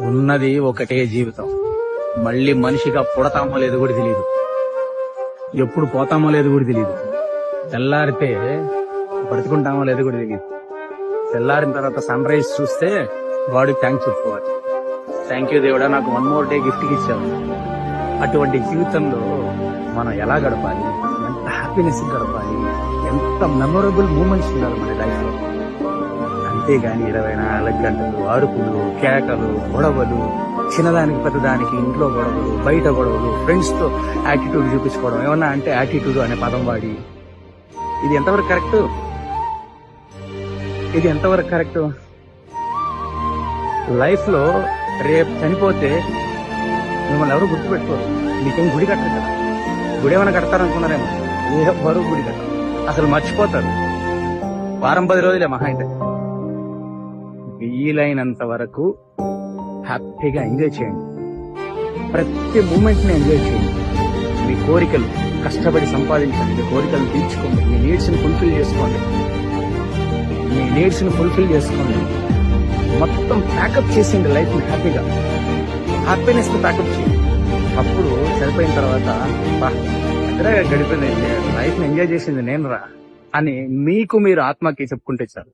ఉన్నది ఒకటే జీవితం. మళ్ళీ మనిషిగా పుడతామో లేదో కూడా తెలియదు, ఎప్పుడు పోతామో లేదో కూడా తెలియదు. తెల్లారితే బ్రతుకుంటామో లేదో కూడా తెలియదు. తెల్లారిన తర్వాత సన్ రైజ్ చూస్తే గాడ్కి థ్యాంక్స్ చెప్పుకోవాలి. థ్యాంక్ యూ దేవుడా, నాకు 1 more day గిఫ్ట్ ఇచ్చావు. అటువంటి జీవితంలో మనం ఎలా గడపాలి, ఎంత హ్యాపీనెస్ గడపాలి, ఎంత మెమొరబుల్ మూమెంట్స్ ఉండాలి మన లైఫ్ లో. అంతేగాని 24 గంటలు అరుపులు, కేకలు, గొడవలు, చిన్నదానికి పెద్దదానికి ఇంట్లో గొడవలు, బయట గొడవలు, ఫ్రెండ్స్ తో యాటిట్యూడ్ చూపించుకోవడం, ఏమన్నా అంటే యాటిట్యూడ్ అనే పదం వాడి, ఇది ఎంతవరకు కరెక్ట్? ఇది ఎంతవరకు కరెక్ట్? లైఫ్ లో రేపు చనిపోతే మిమ్మల్ని ఎవరు గుర్తుపెట్టుకోరు. మీకేం గుడి కట్టరు కదా. గుడి ఏమైనా కడతారనుకున్నారేమో, ఎవరు గుడి కట్టరు. అసలు మర్చిపోతారు. వారం 10 రోజులే మహా అయితే. వీలైనంత వరకు హ్యాపీగా ఎంజాయ్ చేయండి. ప్రతి మూమెంట్ ని ఎంజాయ్ చేయండి. మీ కోరికలు కష్టపడి సంపాదించండి. మీ కోరికలు తీర్చుకోండి. మీ నీడ్స్ ని ఫుల్ఫిల్ చేసుకోండి. మొత్తం ప్యాకప్ చేసేయండి లైఫ్ ని. హ్యాపీనెస్ ని ప్యాకప్ చేయండి. అప్పుడు చనిపోయిన తర్వాత గడిపోయింది, లైఫ్ ని ఎంజాయ్ చేసింది నేను రా అని మీకు మీరు ఆత్మకి చెప్పుకుంటే చాలు.